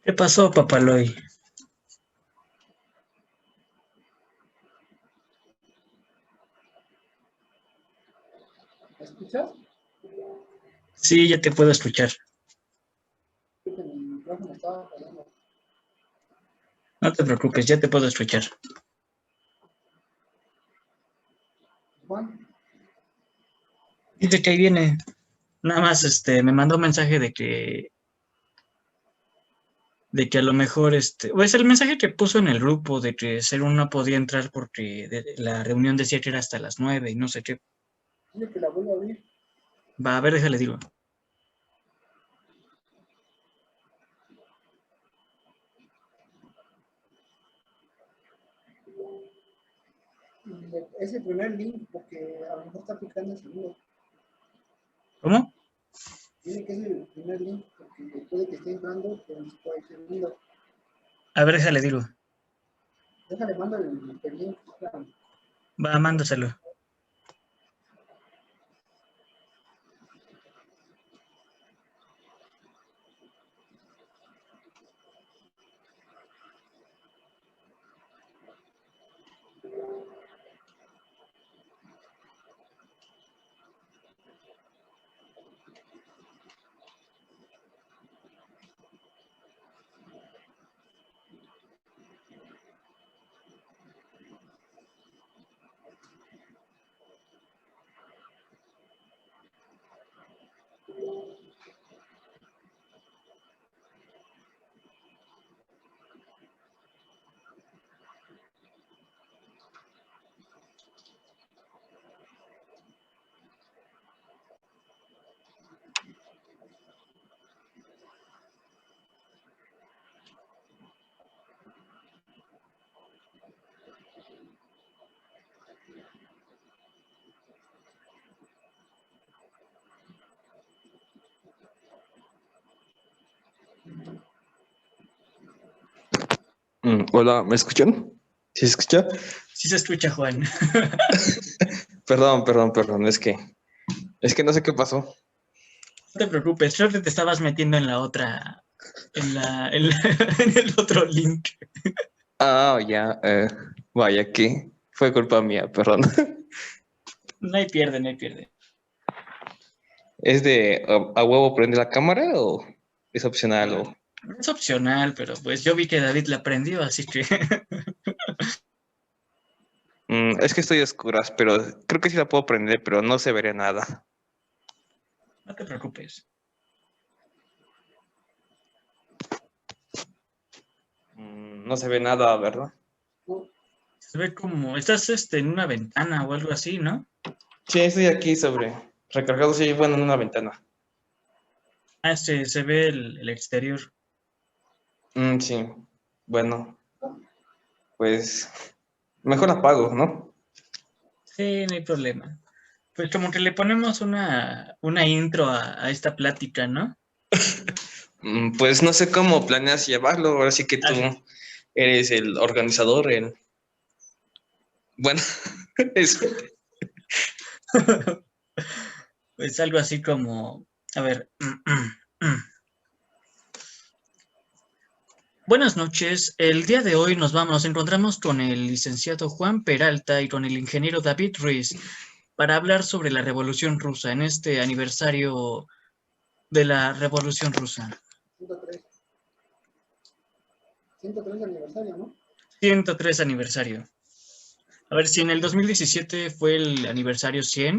¿Qué pasó, Papaloy? ¿Me escuchas? Sí, ya te puedo escuchar. Creo que mi micrófono estaba fallando. No te preocupes, ya te puedo escuchar. Juan, Dice que ahí viene. Nada más, me mandó un mensaje de que a lo mejor, pues el mensaje que puso en el grupo de que Serum no podía entrar porque la reunión decía que era hasta las 9 y no sé qué. dile que la vuelva a abrir. Va, a ver, déjale digo. Es el primer link porque a lo mejor está aplicando el segundo. ¿Cómo? Dile que es el primer link porque puede que esté entrando, pero no puede el segundo. A ver, déjale digo. Déjale, mando el link. Claro. Va, mándaselo. Hola, ¿me escuchan? ¿Sí se escucha? Sí se escucha, Juan. Perdón, es que no sé qué pasó. No te preocupes, creo que te estabas metiendo en la otra, en el otro link. Ah, ya, vaya que fue culpa mía, perdón. No hay pierde, no hay pierde. ¿Es de a huevo prende la cámara o es opcional o...? Es opcional, pero pues yo vi que David la aprendió, así que Es que estoy a oscuras, pero creo que sí la puedo prender, pero no se vería nada. no te preocupes. No se ve nada, ¿verdad? Se ve como, estás en una ventana o algo así, ¿no? Sí, estoy aquí recargado, sí, bueno, en una ventana. Ah, se ve el exterior. Sí, bueno, pues mejor apago, ¿no? Sí, no hay problema. Pues como que le ponemos una intro a esta plática, ¿no? Pues no sé cómo planeas llevarlo, ahora sí que tú Ah, eres el organizador, Bueno, eso. pues algo así como, a ver. Buenas noches. El día de hoy nos encontramos con el licenciado Juan Peralta y con el ingeniero David Ruiz para hablar sobre la Revolución Rusa en este aniversario de la Revolución Rusa. 103. 103 aniversario, ¿no? 103 aniversario. A ver, si en el 2017 fue el aniversario 100,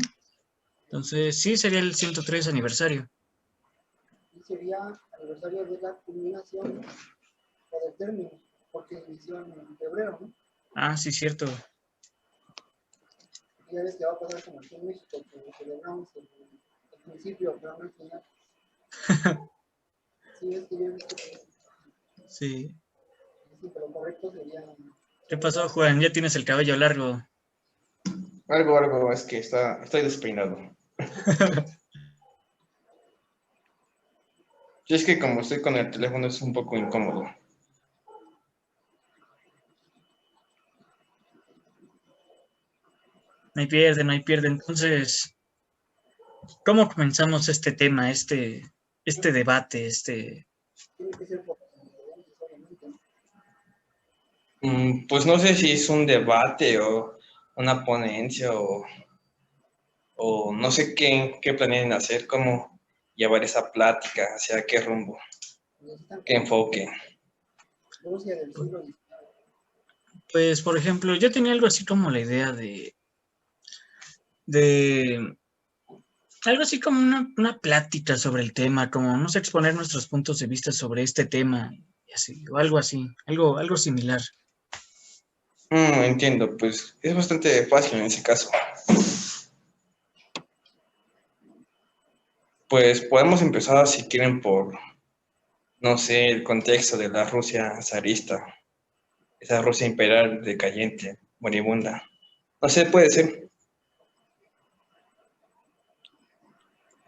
entonces sí sería el 103 aniversario. Y sería aniversario de la culminación o del término, porque inició en febrero, ¿no? Ah, sí, cierto. Y ya ves que va a pasar como aquí en México, que celebramos el principio, pero no el final. Sí, es que yo he visto que Sí. sí, pero lo correcto sería ¿Qué pasó, celebrar. Juan? Ya tienes el cabello largo. Algo, es que estoy despeinado. Y es que como estoy con el teléfono es un poco incómodo. No hay pierde, no hay pierde. Entonces, ¿cómo comenzamos este tema, este debate, Tiene que ser profesional. Pues no sé si es un debate o una ponencia o no sé qué planean hacer, cómo llevar esa plática, hacia qué rumbo, Necesitan qué como enfoque. Rusia del siglo XIX. Pues, por ejemplo, yo tenía algo así como la idea de algo así como una plática sobre el tema, como, no sé, exponer nuestros puntos de vista sobre este tema, y así, o algo así, algo similar. Entiendo, pues es bastante fácil en ese caso. Pues podemos empezar, si quieren, por, no sé, el contexto de la Rusia zarista, esa Rusia imperial decayente, moribunda. No sé, puede ser.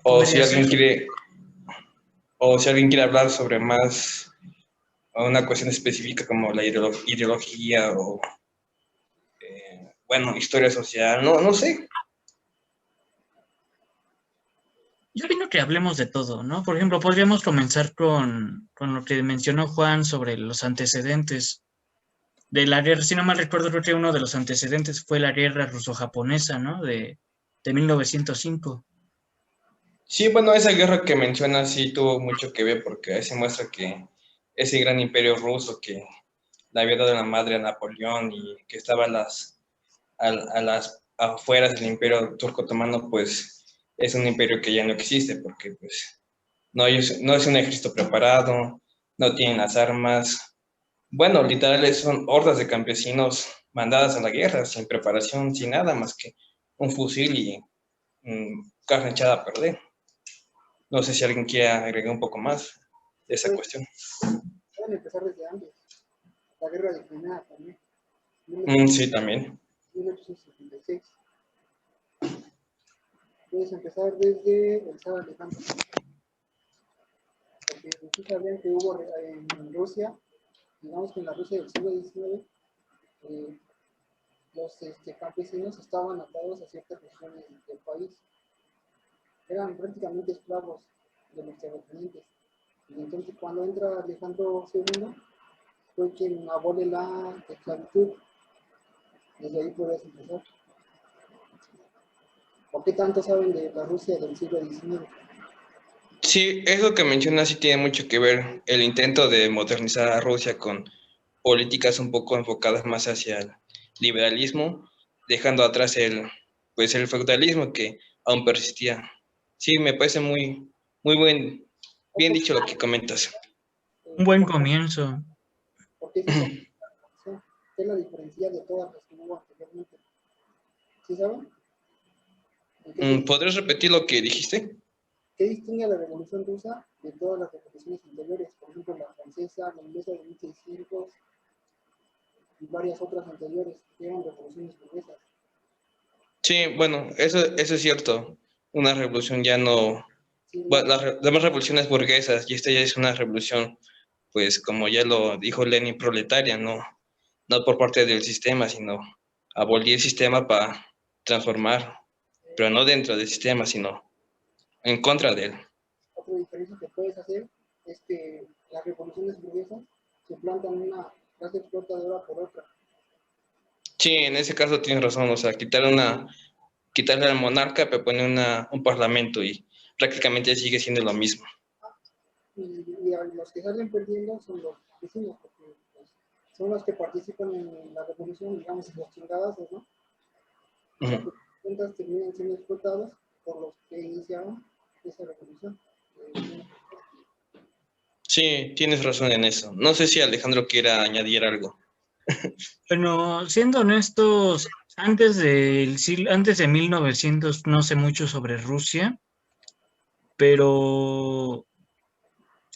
O si Podría ser. alguien quiere, o si alguien quiere hablar sobre más una cuestión específica como la ideología o, bueno, historia social, no sé. Yo opino que hablemos de todo, ¿no? Por ejemplo, podríamos comenzar con lo que mencionó Juan sobre los antecedentes de la guerra. Si no mal recuerdo, creo que uno de los antecedentes fue la guerra ruso-japonesa, ¿no? De 1905. Sí, bueno, esa guerra que mencionas sí tuvo mucho que ver porque ahí se muestra que ese gran imperio ruso que le había dado la madre a Napoleón y que estaba a las afueras del imperio turco otomano, pues es un imperio que ya no existe porque pues no es un ejército preparado, no tienen las armas. Bueno, literal son hordas de campesinos mandadas a la guerra sin preparación, sin nada más que un fusil y carne echada a perder. No sé si alguien quiere agregar un poco más de esa Pues cuestión. pueden empezar desde antes. La guerra de Crimea también, Sí, también. 1876. Puedes empezar desde el zar Alejandro, porque sí sabían que hubo en Rusia, digamos que en la Rusia del siglo XIX, eh, los campesinos estaban atados a ciertas regiones del país. Eran prácticamente esclavos de los terratenientes. Y entonces cuando entra Alejandro II, fue quien abole la esclavitud. Desde ahí puedes empezar. ¿O qué tanto saben de la Rusia del siglo XIX? Sí, eso que mencionas sí tiene mucho que ver el intento de modernizar a Rusia con políticas un poco enfocadas más hacia el liberalismo, dejando atrás pues el feudalismo que aún persistía. Sí, me parece bien dicho lo que comentas. Un buen comienzo. ¿Por qué se toma la decisión? ¿Qué es la diferencia de todas las que hubo anteriormente? ¿Sí saben? ¿Podrías repetir lo que dijiste? ¿Qué distingue a la Revolución Rusa de todas las revoluciones anteriores? Por ejemplo, la francesa, la inglesa de 1600 y varias otras anteriores que eran revoluciones burguesas. Sí, bueno, eso es cierto. Una revolución ya no. Sí, Bueno, no, las demás revoluciones burguesas, y esta ya es una revolución, pues como ya lo dijo Lenin, proletaria, no por parte del sistema, sino abolir el sistema para transformar, pero no dentro del sistema, sino en contra de él. otra diferencia que puedes hacer es que las revoluciones burguesas suplantan una clase explotadora por otra. Sí, en ese caso tienes razón, o sea, quitarle al monarca, pero poner un parlamento y prácticamente sigue siendo lo mismo. Y a los que salen perdiendo son los vecinos, porque pues, son los que participan en la revolución, digamos, los chingadas, ¿no? Para Ujú. que cuentas terminen siendo explotados por los que iniciaron esa revolución. Sí, tienes razón en eso. No sé si Alejandro quiera añadir algo. Bueno, siendo honestos, antes de 1900 no sé mucho sobre Rusia, pero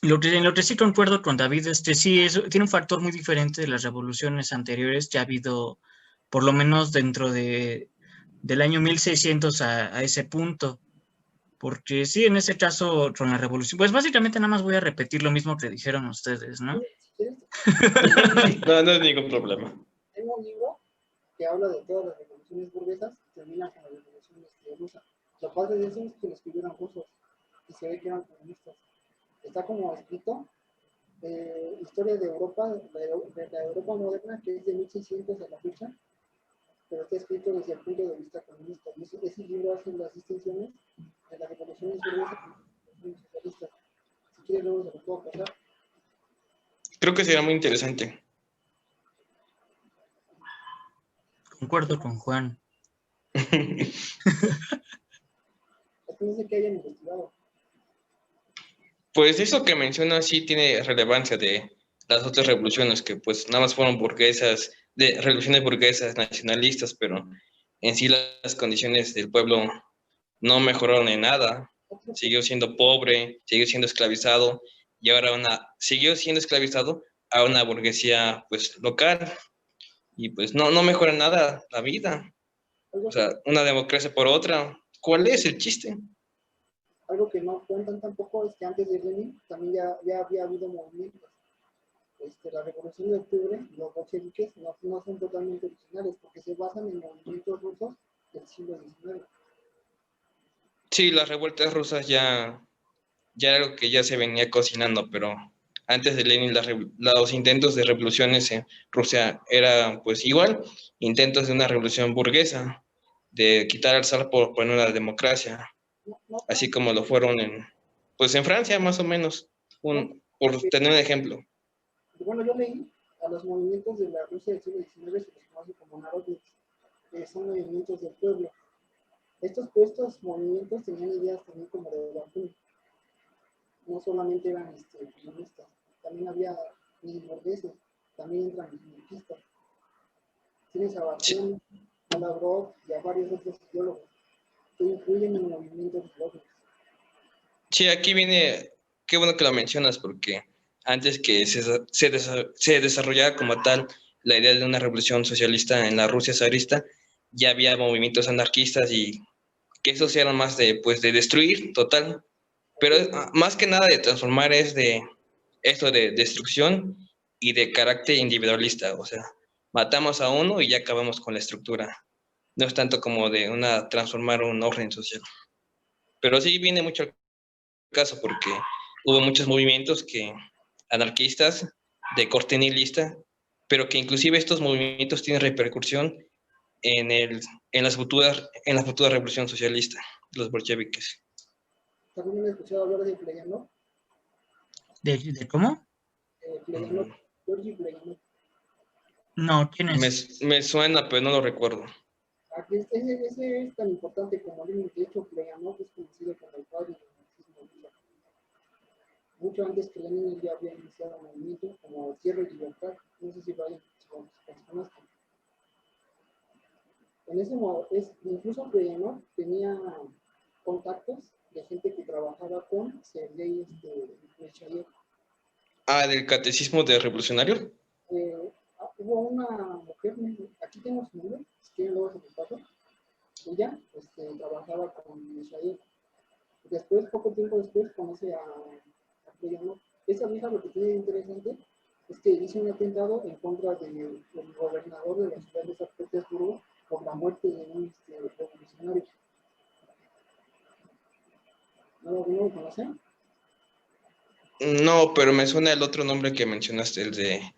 en lo que sí concuerdo con David, sí tiene un factor muy diferente de las revoluciones anteriores. Ya ha habido, por lo menos dentro del año 1600 a ese punto. Porque sí, en ese caso, con la revolución, pues básicamente nada más voy a repetir lo mismo que dijeron ustedes, ¿no? Si quieres, No es ningún problema. tengo un libro que habla de todas las revoluciones burguesas y termina con la revolución rusa. Lo padre de eso es que lo escribieron rusos y se ve que eran comunistas. Está como escrito historia de Europa, de la Europa moderna, que es de 1600 a la fecha, pero está escrito desde el punto de vista comunista. Y ese libro hace las distinciones de las revoluciones burguesas y socialistas. Si quieres, luego se lo puedo pasar. Creo que será muy interesante. Concuerdo con Juan. No sé qué hayan investigado. Pues eso que mencionas sí tiene relevancia de las otras revoluciones, que pues nada más fueron burguesas, de revoluciones burguesas nacionalistas, pero en sí las condiciones del pueblo no mejoraron en nada. Siguió siendo pobre, siguió siendo esclavizado y ahora siguió siendo esclavizado a una burguesía pues local y pues no mejora nada la vida. O sea, una democracia por otra. ¿Cuál es el chiste? Algo que no cuentan tampoco es que antes de Lenin también ya había habido movimientos. La Revolución de Octubre, los bolcheviques, no son totalmente originales porque se basan en movimientos rusos del siglo XIX. Sí, las revueltas rusas ya era algo que ya se venía cocinando, pero antes de Lenin los intentos de revoluciones en Rusia eran pues igual, intentos de una revolución burguesa, de quitar al zar por poner una democracia, No, así como lo fueron en Francia más o menos, por tener un ejemplo. bueno, yo leí a los movimientos de la Rusia del siglo XIX se les conoce como narodniks, que son movimientos del pueblo. Estos movimientos tenían ideas también como de Bakunin. No solamente eran comunistas, también había burgueses, también entran anarquistas. Tienes a Bakunin, a Lavrov y a varios otros ideólogos que influyen en movimientos ideológicos. Sí, aquí viene, qué bueno que lo mencionas, porque antes que se desarrollara como tal la idea de una revolución socialista en la Rusia zarista, ya había movimientos anarquistas y que esos eran más de destruir, total. Pero más que nada de transformar es de esto de destrucción y de carácter individualista, o sea, matamos a uno y ya acabamos con la estructura. No es tanto como de transformar un orden social. Pero sí viene mucho al caso porque hubo muchos movimientos anarquistas de corte nihilista, pero que inclusive estos movimientos tienen repercusión en la futura revolución socialista, los bolcheviques. También he escuchado hablar de Pleyanov. ¿De cómo? Pleyanov, Georgi Pleyanov. No, ¿quién es? Me suena, pero no lo recuerdo. Ese es tan importante como Lenin. De hecho, Pleyanov es conocido como el padre del marxismo ruso. Mucho antes que Lenin ya había iniciado movimientos como Tierra y Libertad. No sé si lo hayan conozco. En ese modo, incluso Pleyanov tenía contactos de gente que trabajaba con Sergei Nechayev. ¿Del catecismo de revolucionario? Hubo una mujer, aquí tengo su nombre, si quieren luego se lo paso. Ella trabajaba con Nechayev. Después, poco tiempo después, conoce a Pleyanov. Esa vieja lo que tiene interesante es que hizo un atentado en contra del gobernador de la ciudad de San Petersburgo por la muerte de un revolucionario. ¿No lo conocen? No, pero me suena el otro nombre que mencionaste, el de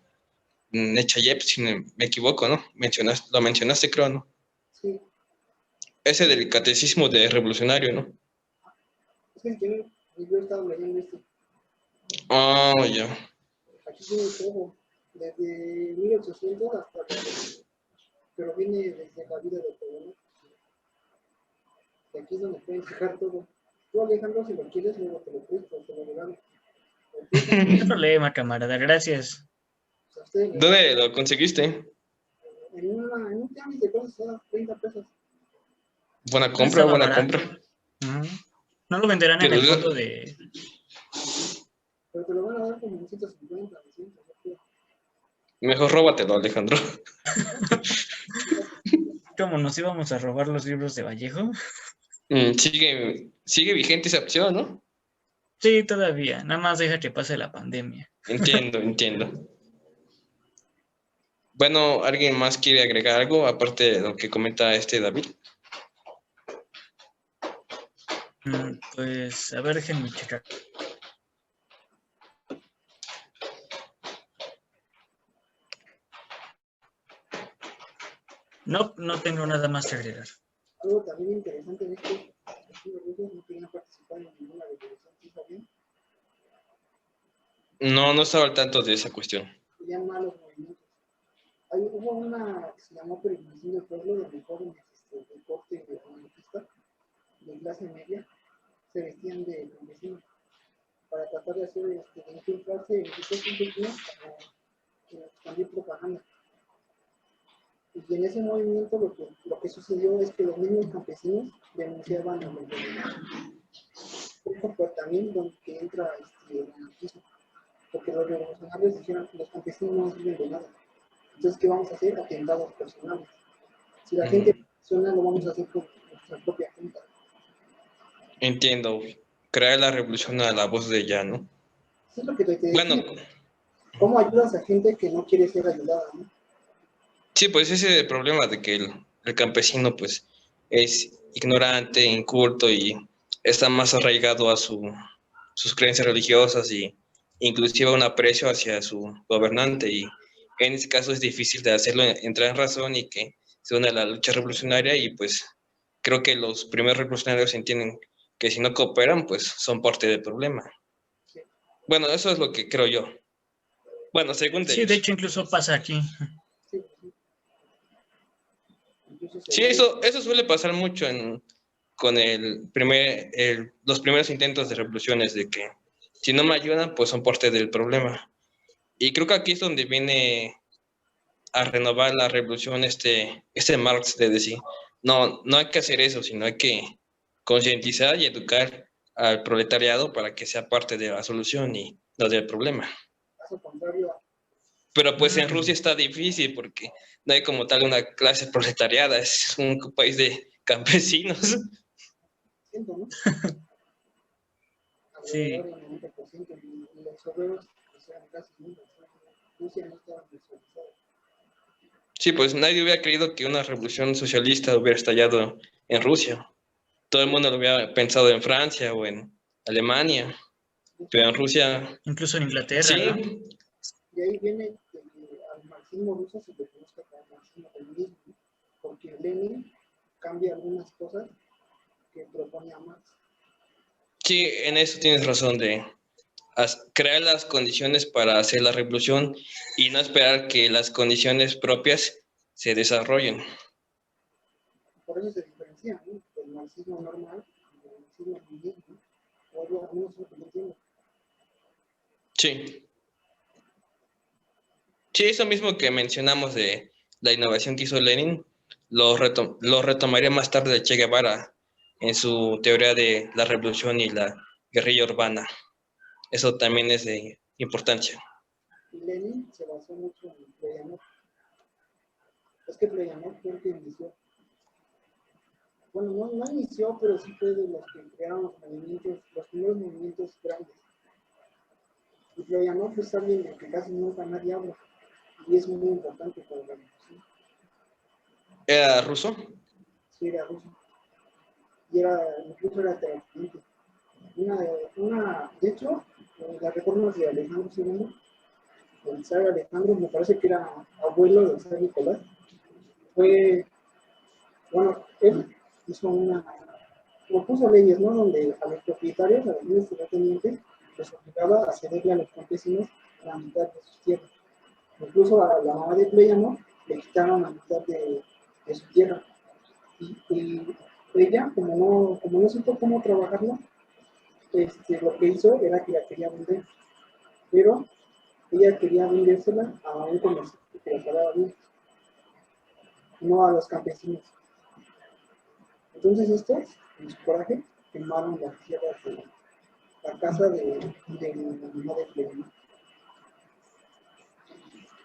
Nechayev, si me equivoco, ¿no? Lo mencionaste, creo, ¿no? Sí. Ese del catecismo de revolucionario, ¿no? Es que yo he estado leyendo esto. Oh, ya. Aquí tiene todo, desde 1800 hasta pero viene desde la vida de Pleyanov. Y aquí es donde pueden fijar todo. Tú, Alejandro, si lo quieres, luego te lo presto, te lo regalo. No hay problema, camarada, gracias. O sea, ¿Dónde lo conseguiste? en un tianguis de cosas a 30 pesos. Buena No compra, estaba buena barato. compra. No lo venderán en Pero el fondo de... Pero te lo van a dar como 150, 200. mejor róbatelo, Alejandro. ¿Cómo nos íbamos a robar los libros de Vallejo? Sigue vigente esa opción, ¿no? Sí, todavía. Nada más deja que pase la pandemia. Entiendo. Bueno, ¿alguien más quiere agregar algo aparte de lo que comenta David? Pues, a ver, déjenme checar. No, no tengo nada más que agregar. Algo también interesante en esto es que los rusos no querían participar en ninguna revolución, ¿sí sabían? No estaba al tanto de esa cuestión. Querían malos movimientos. Hubo una que se llamó Peregrinación del Pueblo, donde jóvenes de corte de anarquista, de clase media, se vestían de campesinos para tratar de hacer, de infiltrarse en estos campesinos para expandir propaganda. Y en ese movimiento lo que sucedió es que los mismos campesinos denunciaban a los un comportamiento que entra el anarquismo, porque los revolucionarios dijeron que los campesinos no sirven de nada. Entonces, ¿qué vamos a hacer? Atentados personales. Si la gente reacciona, lo vamos a hacer por nuestra propia cuenta. Entiendo. Crear la revolución a la voz de ella, ¿no? Eso es lo que te decía. Bueno, ¿Cómo ayudas a gente que no quiere ser ayudada, ¿no? sí, pues ese es el problema de que el campesino pues es ignorante, inculto y está más arraigado a sus creencias religiosas y inclusive un aprecio hacia su gobernante, y en ese caso es difícil de hacerlo entrar en razón y que se una a la lucha revolucionaria, y pues creo que los primeros revolucionarios entienden que si no cooperan pues son parte del problema. Bueno, eso es lo que creo yo. Bueno, según Sí, de ellos. hecho incluso pasa aquí. Sí, incluso Sí, eso suele pasar mucho con los primeros intentos de revoluciones, de que si no me ayudan, pues son parte del problema. Y creo que aquí es donde viene a renovar la revolución este Marx de decir, no hay que hacer eso, sino hay que concientizar y educar al proletariado para que sea parte de la solución y no del problema. caso contrario, Pero pues en Rusia está difícil porque no hay como tal una clase proletariada, es un país de campesinos. siento, ¿no? Sí. Alrededor del 90%, y los obreros eran casi nunca. Rusia no estaba industrializada. Sí, pues nadie hubiera creído que una revolución socialista hubiera estallado en Rusia. Todo el mundo lo hubiera pensado en Francia o en Alemania, pero en Rusia, Incluso en Inglaterra, ¿no? sí, Y ahí viene que al marxismo ruso se le conozca como marxismo leninismo, ¿no? Porque Lenin cambia algunas cosas que proponía Marx. sí, en eso tienes razón de crear las condiciones para hacer la revolución y no esperar que las condiciones propias se desarrollen. Por eso se diferencia, ¿no? El marxismo normal y el marxismo leninismo. O algo, al menos lo que yo entiendo. Sí. Sí, eso mismo que mencionamos de la innovación que hizo Lenin, lo retomaría más tarde de Che Guevara en su teoría de la revolución y la guerrilla urbana. Eso también es de importancia. Y Lenin se basó mucho en Plejánov. Es que Plejánov fue el que inició. Bueno, no inició, pero sí fue de los que crearon los movimientos, los primeros movimientos grandes. Y Plejánov es alguien de que casi nunca nadie habla. Y es muy importante para la revolución. ¿Era ruso? Sí, era ruso. Y incluso era terrateniente. De hecho, las reformas de Alejandro II, el zar Alejandro, me parece que era abuelo del zar Nicolás, él hizo propuso leyes, ¿no? Donde a los propietarios, a los bienes terratenientes, les obligaba a cederle a los campesinos la mitad de sus tierras. Incluso a la mamá de Pleyano le quitaron la mitad de su tierra. Y ella, como no supo cómo trabajarla, lo que hizo era que la quería vender, pero ella quería vendérsela a un comerciante que la pagaba bien, no a los campesinos. Entonces estos, en su coraje, quemaron las tierras de la casa de la mamá de Pleyano.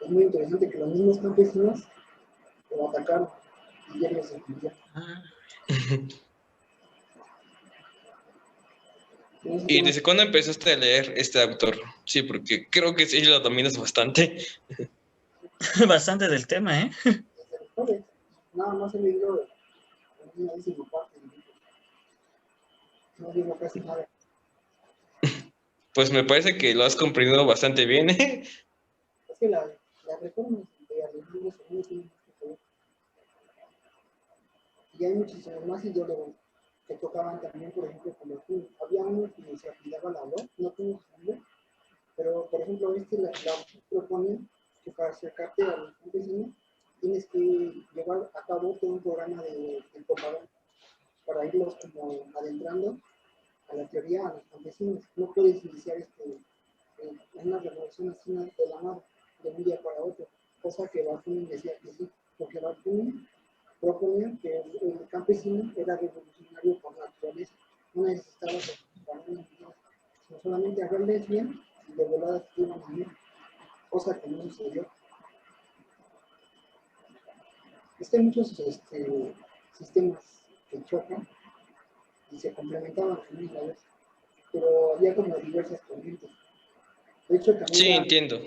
Es muy interesante que los mismos campesinos lo atacaron y ella los defendió. ¿Y desde cuándo empezaste a leer este autor? Sí, porque creo que sí lo dominas bastante. Bastante del tema, ¿eh? Desde el college, nada más he leído una décima parte del libro. No digo casi nada. Pues me parece que lo has comprendido bastante bien, ¿eh? Es que las reformas de los libros son muy Y hay muchísimos más ideólogos que tocaban también, por ejemplo, como tú. Había uno que se apellidaba la voz, no tengo su nombre, pero por ejemplo, la propone que para acercarte a los campesinos tienes que llevar a cabo todo un programa de propaganda para irlos como adentrando a la teoría a los campesinos. No puedes iniciar una revolución así de la nada, de un día para otro, cosa que Bakunin decía que sí, porque Bakunin proponía que el campesino era revolucionario por naturaleza, no necesitaba sino solamente hablarles bien y de volada se iban a ir, cosa que no sucedió. Hay muchos sistemas que chocan y se complementaban también a la vez, pero había como diversas corrientes. De hecho, también Sí, entiendo.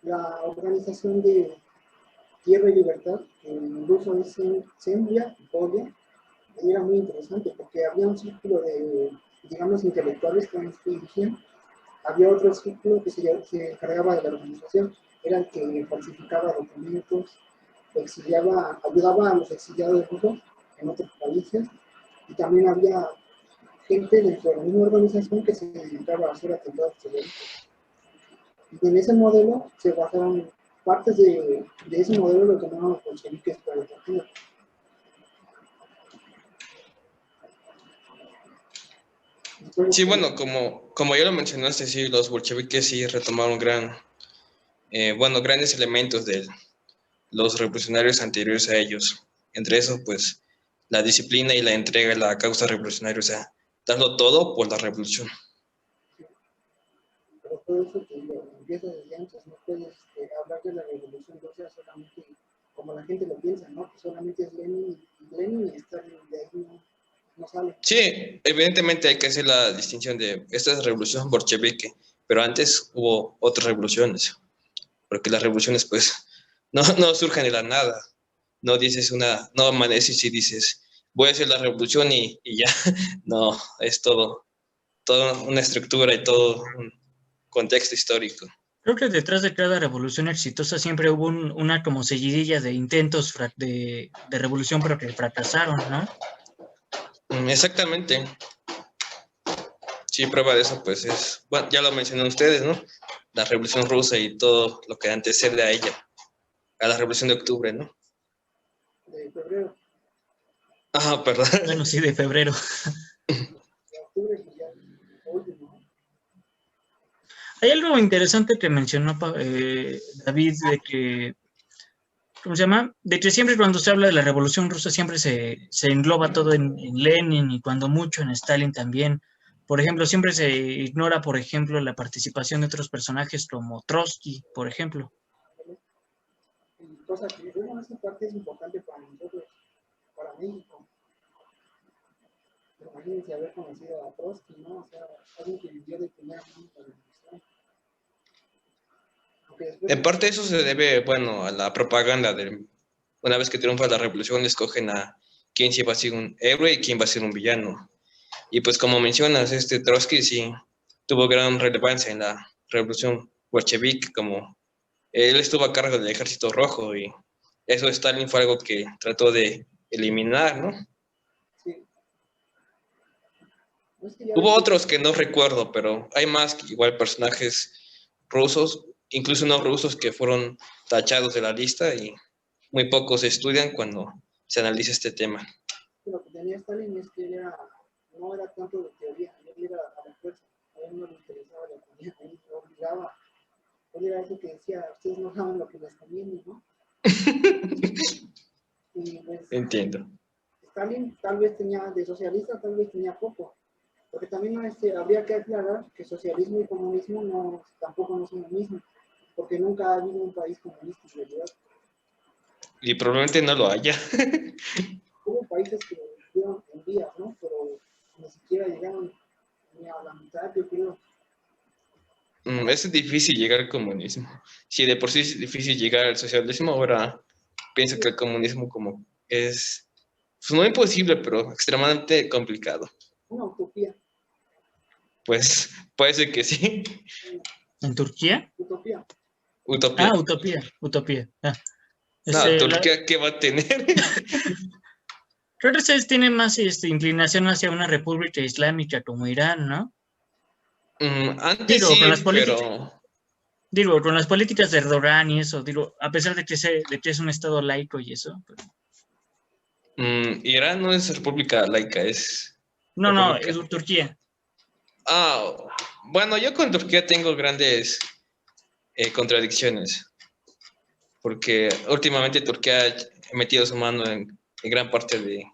la organización de Tierra y Libertad, que en ruso es Sembria Volia, era muy interesante porque había un círculo de, digamos, intelectuales que dirigían, había otro círculo que se encargaba de la organización, era el que falsificaba documentos, ayudaba a los exiliados rusos en otros países, y también había gente dentro de la misma organización que se dedicaba a hacer atentados terroristas. Y en ese modelo se basaron partes de ese modelo, lo llamaban los bolcheviques para el partido. Sí, bueno, como ya lo mencionaste, sí, los bolcheviques sí retomaron grandes elementos de los revolucionarios anteriores a ellos. Entre eso, pues, la disciplina y la entrega a la causa revolucionaria, o sea, darlo todo por la revolución. Pero todo eso que empieza desde antes, no puedes hablar de la revolución rusa solamente como la gente lo piensa, ¿no? Que solamente es Lenin y Stalin, de ahí no sale. Sí, evidentemente hay que hacer la distinción de esta es revolución bolchevique, pero antes hubo otras revoluciones, porque las revoluciones pues no surgen de la nada, no amaneces y dices voy a hacer la revolución y ya, no, es toda una estructura y todo un contexto histórico. Creo que detrás de cada revolución exitosa siempre hubo una como seguidilla de intentos de revolución, pero que fracasaron, ¿no? Exactamente. Sí, prueba de eso, pues es, bueno, ya lo mencionaron ustedes, ¿no? La Revolución Rusa y todo lo que antecede a ella, a la Revolución de Octubre, ¿no? De febrero. Ah, perdón. Bueno, sí, de febrero. De octubre, pues ya, oye, ¿no? Hay algo interesante que mencionó David, de que, ¿cómo se llama? De que siempre cuando se habla de la Revolución Rusa siempre se engloba todo en Lenin y cuando mucho en Stalin también. Por ejemplo, siempre se ignora, por ejemplo, la participación de otros personajes como Trotsky, por ejemplo. Y cosa que, bueno, esa parte es importante para nosotros, para México. Imagínense haber conocido a Trotsky, ¿no? O sea, alguien que vivió de primera mano la revolución. En parte eso se debe, bueno, a la propaganda de una vez que triunfa la revolución, escogen a quién sí va a ser un héroe y quién va a ser un villano. Y pues como mencionas, Trotsky sí tuvo gran relevancia en la revolución bolchevique, como él estuvo a cargo del Ejército Rojo y eso Stalin fue algo que trató de eliminar, ¿no? Sí. No es que Hubo otros que no recuerdo, pero hay más que igual personajes rusos, incluso no rusos, que fueron tachados de la lista y muy pocos se estudian cuando se analiza este tema. Lo que tenía Stalin es que no era tanto de teoría, él era a la fuerza, a él no le interesaba la teoría, a él lo obligaba. Él era ese que decía, ustedes no saben lo que les conviene, ¿no? Y pues, Entiendo. Stalin tal vez tenía, de socialista tal vez tenía poco, porque también habría que aclarar que socialismo y comunismo tampoco no son lo mismo, porque nunca ha habido un país comunista en realidad. Y probablemente no lo haya. Hubo países que estuvieron en vías, ¿no? Pero ni siquiera llegaron ni a la mitad, yo creo. Es difícil llegar al comunismo. Si de por sí es difícil llegar al socialismo, ahora pienso que el comunismo como es, pues no imposible, pero extremadamente complicado. Una utopía. Pues puede ser que sí. ¿En Turquía? Utopía. Utopía. Utopía. No, Turquía, ¿qué va a tener? Creo que ustedes tienen más inclinación hacia una república islámica como Irán, ¿no? Antes Digo, con las sí, políticas, pero digo, con las políticas de Erdogan y eso, digo, a pesar de que es un estado laico y eso. Pero... Irán no es república laica, es No, no, república. es Turquía. Ah, bueno, yo con Turquía tengo grandes contradicciones, porque últimamente Turquía ha metido su mano en gran parte de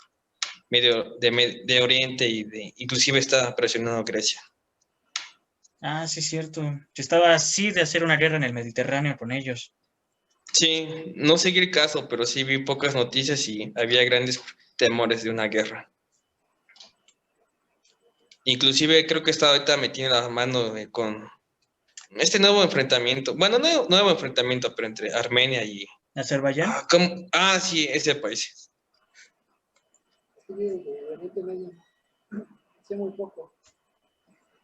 de Oriente y inclusive está presionando a Grecia. Ah, sí, cierto. Estaba así de hacer una guerra en el Mediterráneo con ellos. Sí, no seguí el caso, pero sí vi pocas noticias y había grandes temores de una guerra. Inclusive creo que está ahorita metiendo la mano con este nuevo enfrentamiento. Bueno, no nuevo enfrentamiento, pero entre Armenia y... ¿Azerbaiyán? Sí, ese país. Sí, de Oriente Medio, sé muy poco.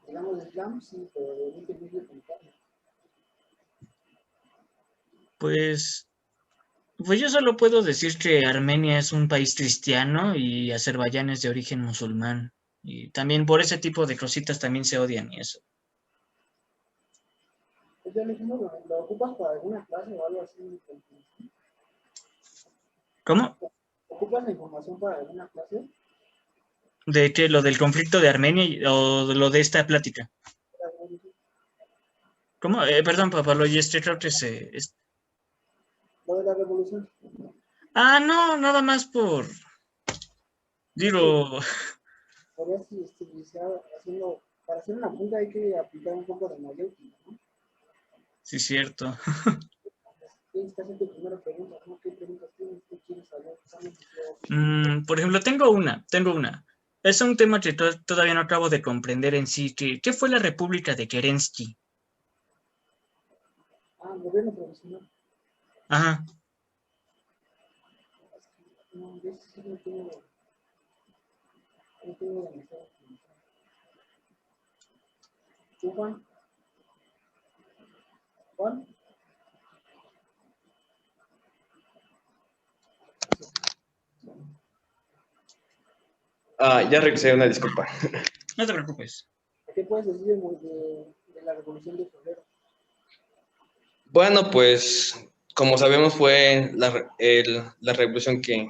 Digamos de Islam, sí, pero de Oriente Medio como tal. Pues, pues yo solo puedo decir que Armenia es un país cristiano y Azerbaiyán es de origen musulmán. Y también por ese tipo de cositas también se odian y eso. Pues ya lo ocupas para alguna clase o algo así. ¿Cómo? ¿Ocupas la información para alguna clase? ¿De qué? ¿Lo del conflicto de Armenia o de lo de esta plática? ¿Cómo? Perdón, papá, lo y creo que Lo de la revolución. Ah, no, nada más por... Sí, Digo, podrías iniciar haciendo, para hacer una punta hay que aplicar un poco de mayéutica, ¿no? sí, cierto. Tienes que hacer tu primera pregunta, ¿no? ¿Qué preguntas tienes? ¿Qué quieres saber? Por ejemplo, tengo una. Es un tema que todavía no acabo de comprender en sí. ¿Qué fue la República de Kerensky? Ah, gobierno provisional. Ajá. No, yo sí no tengo demasiado. ¿Tú, Juan? ¿Juan? Ya regresé, una disculpa. No te preocupes. ¿Qué puedes decir de la revolución de febrero? Bueno, pues como sabemos fue la revolución que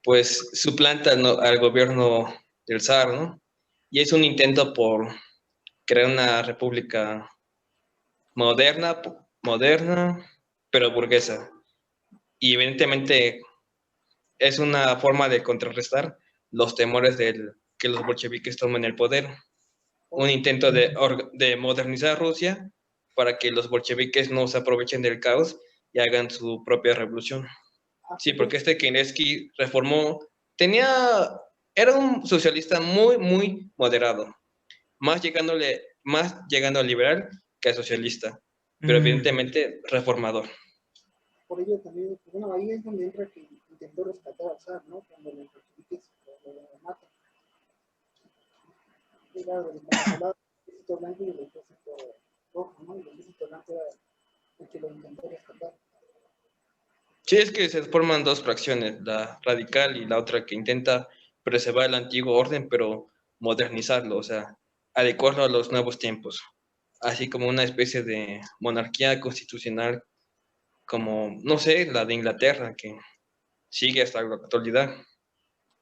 pues suplanta al gobierno del zar, ¿no? Y es un intento por crear una república moderna, pero burguesa. Y evidentemente es una forma de contrarrestar los temores de que los bolcheviques tomen el poder. Un intento de modernizar Rusia para que los bolcheviques no se aprovechen del caos y hagan su propia revolución. Sí, porque este Kerensky era un socialista muy, muy moderado, más llegando al liberal que al socialista, pero evidentemente reformador. Por ello también, bueno, ahí es donde entra que intentó rescatar al zar, ¿no? Cuando los bolcheviques lo matan. Era del ejército blanco y el ejército rojo, ¿no? Y el ejército blanco era el que lo intentó rescatar. Sí, es que se forman dos fracciones, la radical y la otra que intenta preservar el antiguo orden, pero modernizarlo, o sea, adecuarlo a los nuevos tiempos, así como una especie de monarquía constitucional como, no sé, la de Inglaterra, que sigue hasta la actualidad,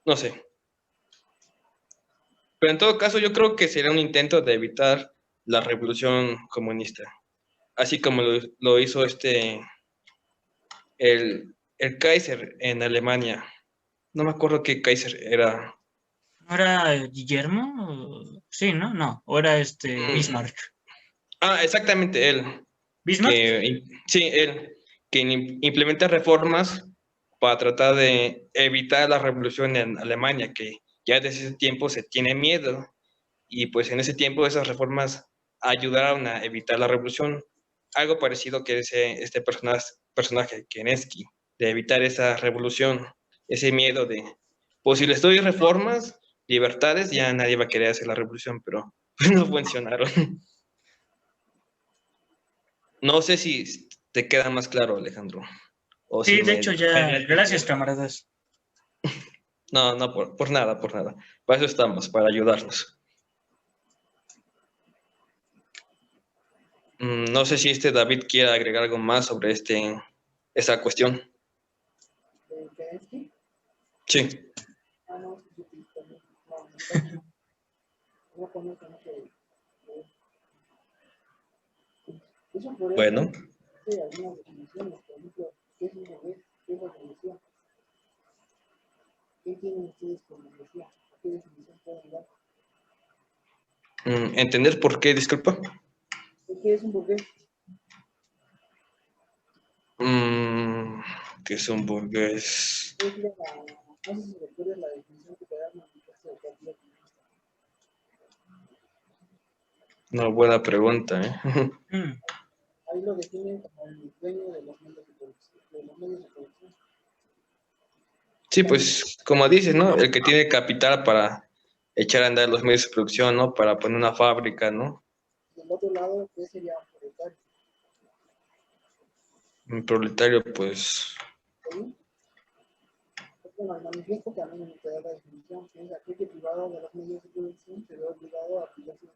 no sé. Pero en todo caso, yo creo que sería un intento de evitar la revolución comunista, así como lo hizo el Kaiser en Alemania. No me acuerdo qué Kaiser era. ¿No era Guillermo? Sí, ¿no? No. ¿O era Bismarck? Exactamente, él. ¿Bismarck? Sí, él, que implementa reformas para tratar de evitar la revolución en Alemania, que ya desde ese tiempo se tiene miedo. Y pues en ese tiempo esas reformas ayudaron a evitar la revolución. Algo parecido que este personaje, Kerensky, de evitar esa revolución, ese miedo de, pues si les doy reformas, libertades, ya nadie va a querer hacer la revolución, pero no funcionaron. No sé si te queda más claro, Alejandro, o si Sí, de hecho ya. Gracias, camaradas. No, no, por nada, por nada. Para eso estamos, para ayudarnos. No sé si David quiere agregar algo más sobre esa cuestión. Kerensky. Sí. Ah, no, sí, sí, también. No conozco mucho de eso. Podría Bueno, ser algunas definiciones, por ejemplo, ¿qué es un burgués? ¿Qué es la burguesía? ¿Qué tienen ustedes con burguesía? ¿Qué definición pueden dar? ¿entender por qué? Disculpa. ¿Qué es un burgués? ¿Qué es un burgués? Es la, no sé si recuerdas la definición que te da el manifiesto del Partido Comunista. Una buena pregunta, ¿eh? Mm, Ahí lo definen como el dueño de los medios de producción. De los medios de producción. Sí, También, pues como dices, ¿no? El que tiene capital para echar a andar los medios de producción, ¿no? Para poner una fábrica, ¿no? del otro lado, ¿qué sería un proletario? Un proletario, pues... ¿Sí? Bueno, el manifiesto también te da la definición, que es aquel que privado de los medios de producción se ve obligado a aplicarse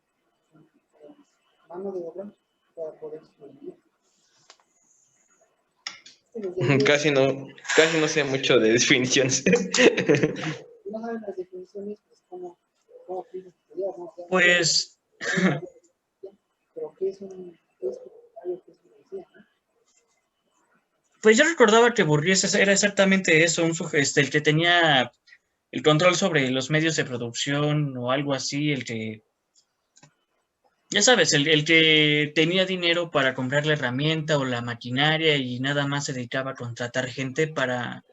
mano de obra para poder sobrevivir. Desde ahí, Casi no sé mucho de definiciones. si no saben las definiciones, pues cómo piensas estudiar, ¿no? O sea, Pues, pero ¿qué es un proletario? ¿Qué es una decía, ¿no? pues yo recordaba que burgués era exactamente eso, un sujeto, el que tenía el control sobre los medios de producción o algo así, el que, ya sabes, el que tenía dinero para comprar la herramienta o la maquinaria y nada más se dedicaba a contratar gente para...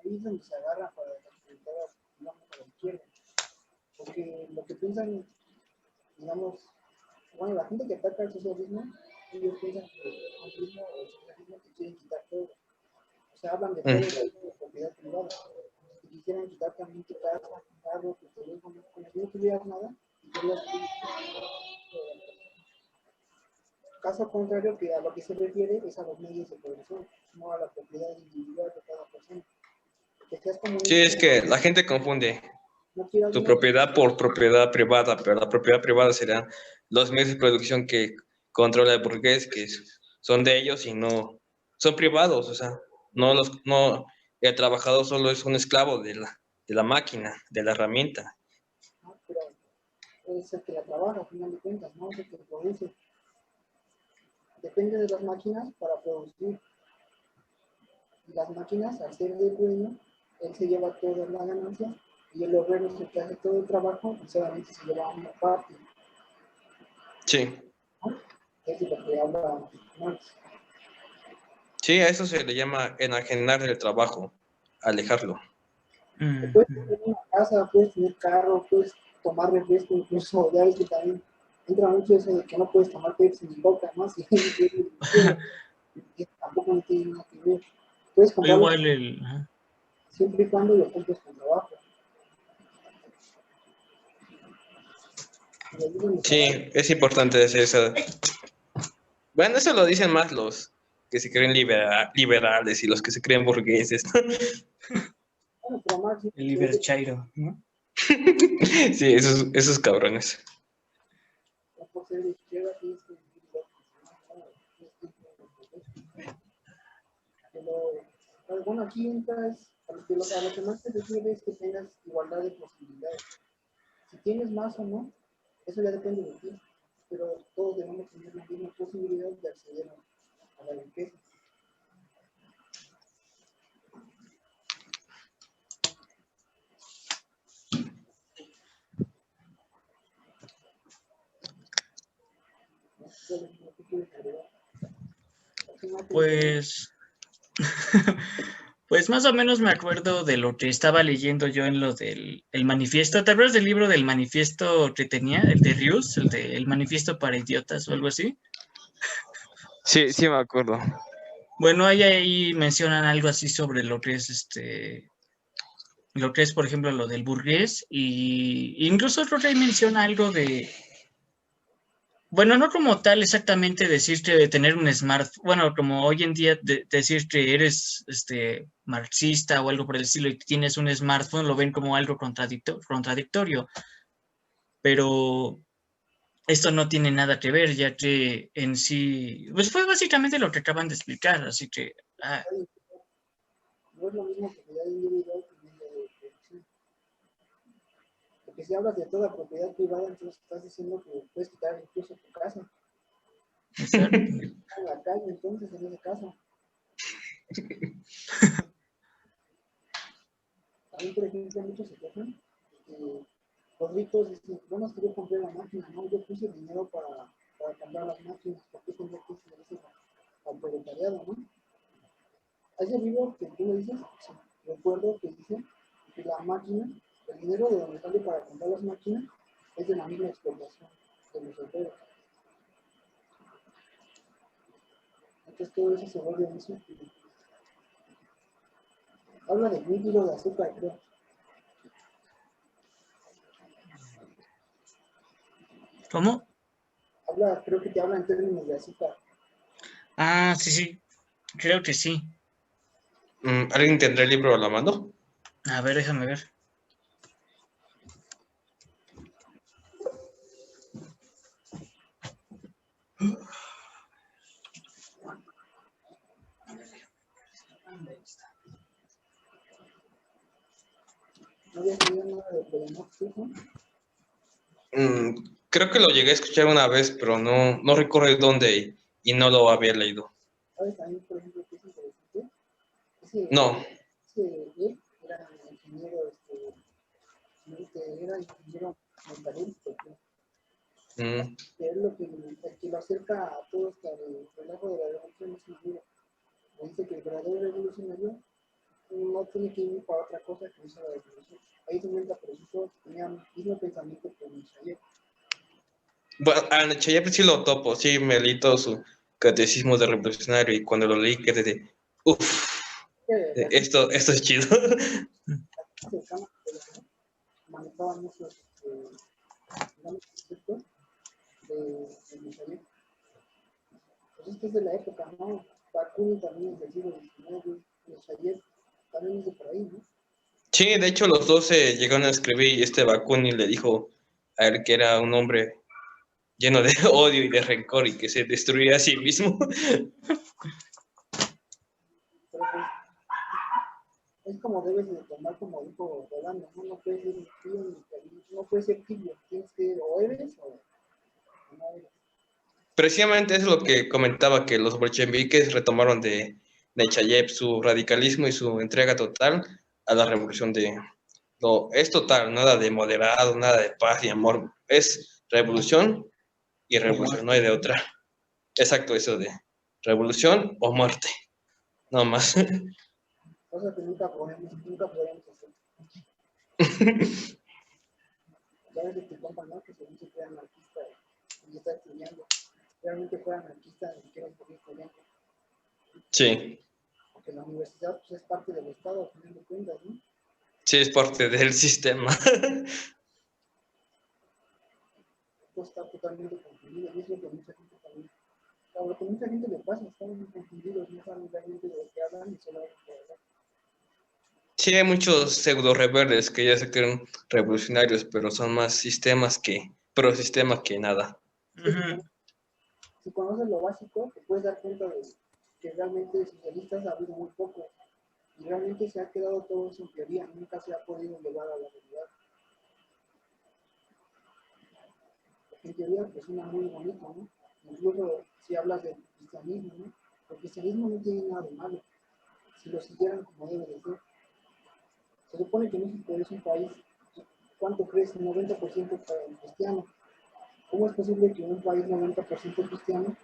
Ahí es donde se agarra para enfrentar, digamos, a la izquierda. Porque lo que piensan, digamos, bueno, la gente que ataca el socialismo, ellos piensan que el comunismo o el socialismo te quieren quitar todo. O sea, hablan de todo de propiedad privada. Si quisieran quitar también tu casa, tu carro, tu teléfono, como si no tuvieras nada, y querías caso contrario, que a lo que se refiere es a los medios de producción, no a la propiedad individual de cada persona. Que seas Sí, comunista, es que la gente confunde no quieras tu dinero, propiedad por propiedad privada, pero la propiedad privada serán los medios de producción que controla el burgués, que son de ellos y no son privados, o sea, no, el trabajador solo es un esclavo de la máquina, de la herramienta. ¿no? Pero es el que la trabaja, al final de cuentas, ¿no? Es el que produce. Depende de las máquinas para producir. Y las máquinas, al ser del dueño, él se lleva toda la ganancia y el obrero es el que hace todo el trabajo y solamente se lleva una parte. Sí, ¿No? Es de lo que habla Marx. sí, a eso se le llama enajenar el trabajo, alejarlo. Puedes tener una casa, puedes tener carro, puedes tomar refresco, incluso ya ves que también entra mucho eso de que no puedes tomar Pepsi ni Coca, ¿no? Si tampoco no tiene nada que ver. Puedes O comprarlo igual el... ajá. siempre y cuando lo compres con trabajo. Y ahí es donde se agarra. Sí, es importante decir eso. Bueno, eso lo dicen más los que se creen liberales y los que se creen burgueses. Bueno, pero Marx El dice que Liberchairo, ¿no? Sí, esos cabrones. por ser de izquierda tienes que vivir pero bueno, aquí entras, a lo que más te refiere es que tengas igualdad de posibilidades. Si tienes más o no, eso ya depende de ti, pero todos debemos tener la misma posibilidad de acceder a la riqueza. ¿Qué quieres agregar? Pues... Pues más o menos me acuerdo de lo que estaba leyendo yo en lo del el manifiesto. ¿Te acuerdas del libro del manifiesto que tenía? El de Rius, el manifiesto para idiotas o algo así. Sí, sí me acuerdo. Bueno, ahí mencionan algo así sobre lo que es lo que es, por ejemplo, lo del burgués, y incluso creo que ahí menciona algo bueno, no como tal exactamente decirte de tener un smartphone, bueno, como hoy en día decir que eres marxista o algo por el estilo y tienes un smartphone, lo ven como algo contradictorio, pero esto no tiene nada que ver, ya que en sí, pues fue básicamente lo que acaban de explicar, así que... No es lo mismo propiedad individual que de producción. Porque si hablas de toda propiedad privada, entonces estás diciendo que puedes quitar incluso tu casa. Exacto. En la calle, entonces, en ese caso. También, por ejemplo, muchos se quejan que los ricos dicen, bueno, es que yo compré la máquina, ¿no? Yo puse dinero para comprar las máquinas, porque tendría que ser al proletariado, ¿no? A ese libro que tú me dices, sí, recuerdo que dice que la máquina, el dinero de donde sale para comprar las máquinas, es de la misma explotación de los obreros. Entonces todo eso se vuelve un círculo. Habla de 1.000 kilos de azúcar, creo. ¿Cómo? Creo que te habla en términos de azúcar. Ah, sí, creo que sí. ¿Alguien tendrá el libro a la mano? A ver, déjame ver. No había tenido nada de Podemox, ¿no? Creo que lo llegué a escuchar una vez, pero no recuerdo dónde y no lo había leído. ¿Sabes también, por ejemplo, que es interesante? No. Él era ingeniero, era ingeniero metalúrgico, que es el que lo acerca a todo este relajo de la revolución es un libro. Me dice que el verdadero revolucionario no tiene que ir para otra cosa que no sea la revolución. Ahí se cuenta, por ejemplo, tenía el mismo pensamiento que Michael. Bueno, a Nechayev sí lo topo, sí me leí todo su catecismo de revolucionario y cuando lo leí quedé de, uff, esto es chido. Cercano, manejaban muchos conceptos de Michael. Pues es que es de la época, ¿no? Bakunin también es del siglo XIX, Michael también es de por ahí, ¿no? Sí, de hecho los dos se llegaron a escribir y este Bakunin le dijo a él que era un hombre lleno de odio y de rencor y que se destruía a sí mismo. Pero pues es como debes de tomar como dijo Rolando, ¿no? No puedes ser frío ni caliente, no puedes ser tibio, tienes que o eres o no eres. Precisamente eso es lo que comentaba, que los bolcheviques retomaron de Nechayev su radicalismo y su entrega total a la revolución de... No, es total, nada de moderado, nada de paz y amor. Es revolución y revolución, no hay de otra. Exacto, eso de revolución o muerte, no más. Cosa que nunca podemos hacer. Ya ves que compa, ¿no? Que según se crea anarquista y está estudiando. Realmente fue anarquista ni siquiera seguir estudiando. Sí, Porque la universidad pues, es parte del Estado, a final de cuentas, ¿no? sí, es parte del sistema. Esto está totalmente confundido y es lo que mucha gente también. A lo que mucha gente le pasa, están muy confundidos, no saben realmente de lo que hablan y solo hablan por hablar. Sí, hay muchos pseudo rebeldes que ya se creen revolucionarios, pero son más sistemas que, pro sistema que nada. Si conoces lo básico, te puedes dar cuenta de que realmente socialistas ha habido muy poco y realmente se ha quedado todo en teoría, nunca se ha podido llevar a la realidad. En teoría pues suena muy bonito, ¿no? Incluso si hablas del cristianismo, ¿no? El cristianismo no tiene nada de malo, si lo siguieran como debe de ser. Se supone que México es un país, ¿cuánto crees? 90% cristiano. ¿Cómo es posible que en un país 90% cristiano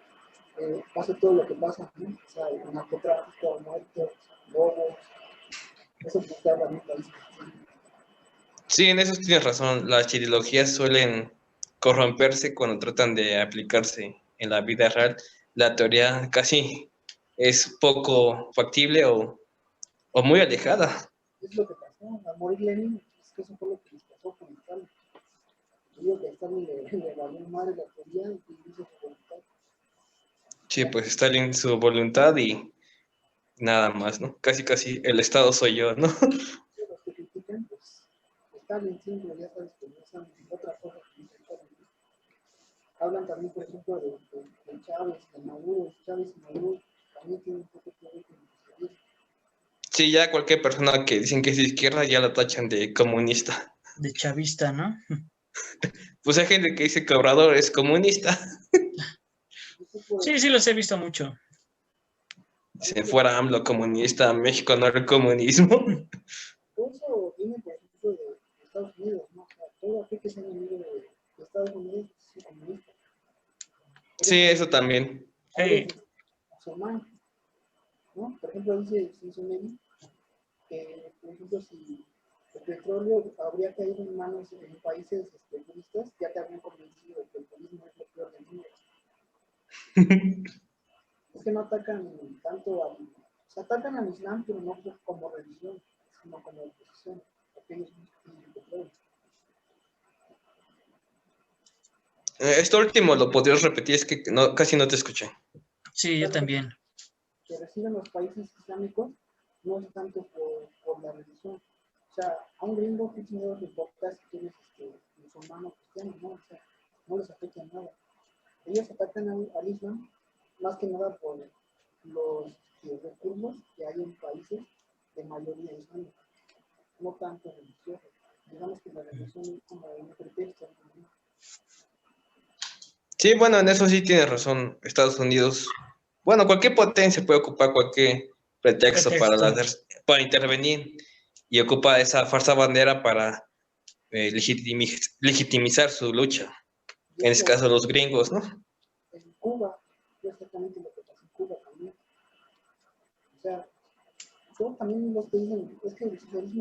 pase todo lo que pasa, ¿no? O sea, el narcotráfico, muertos, robos, eso que está hablando país. Sí, en eso tienes razón. Las ideologías suelen corromperse cuando tratan de aplicarse en la vida real. La teoría casi es poco factible o muy alejada. Es lo que pasó, al morir Lenin, es que eso fue lo que les pasó con Stalin. Yo digo que a Stalin le valió madre la teoría y dice Sí, pues Stalin su voluntad y nada más, ¿no? Casi, casi el Estado soy yo, ¿no? Sí, los que critican, pues, está bien simple, ya sabes que no son otras cosas que dicen Stalin. Hablan también, por ejemplo, de Chávez, de Maduro. Chávez y Maduro también tienen un poco que ver con el socialismo. Sí, ya cualquier persona que dicen que es de izquierda ya la tachan de comunista. De chavista, ¿no? Pues hay gente que dice que Obrador es comunista. Eso por, Sí, sí, los he visto mucho. Si fuera AMLO comunista, México no era el comunismo. por eso viene, por ejemplo, de Estados Unidos, ¿no? O sea, todo aquel que sea enemigo de Estados Unidos es comunista. Por Sí, eso, eso también. ahora Sí, es musulmán, ¿no? Por ejemplo, dice Cincinnati que, por ejemplo, si el petróleo habría caído en manos en países budistas, ya te habrían convencido de que el budismo es lo peor del mundo. Es que no atacan tanto al, o sea, atacan al Islam, pero no como religión, sino como oposición, porque ellos no tienen petróleo. Esto último lo podrías repetir, es que no, casi no te escuché. sí, O yo sea, también. que reciben los países islámicos no es tanto por la religión. O sea, a un gringo que no le importa si tú eres musulmán o cristiano, ¿no? O sea, no les afecta nada. Ellos atacan al Islam más que nada por los recursos que hay en países de mayoría islámica, no tanto religiosos. Digamos que la religión es como un pretexto, ¿no? Sí, bueno, en eso sí tienes razón. Estados Unidos, bueno, cualquier potencia puede ocupar cualquier pretexto Pretexto. para intervenir y ocupa esa falsa bandera para legitimizar su lucha. Y En es este lo caso, los gringos, ¿no? en Cuba, es exactamente lo que pasa en Cuba también. O sea, yo también los que dicen, es que el socialismo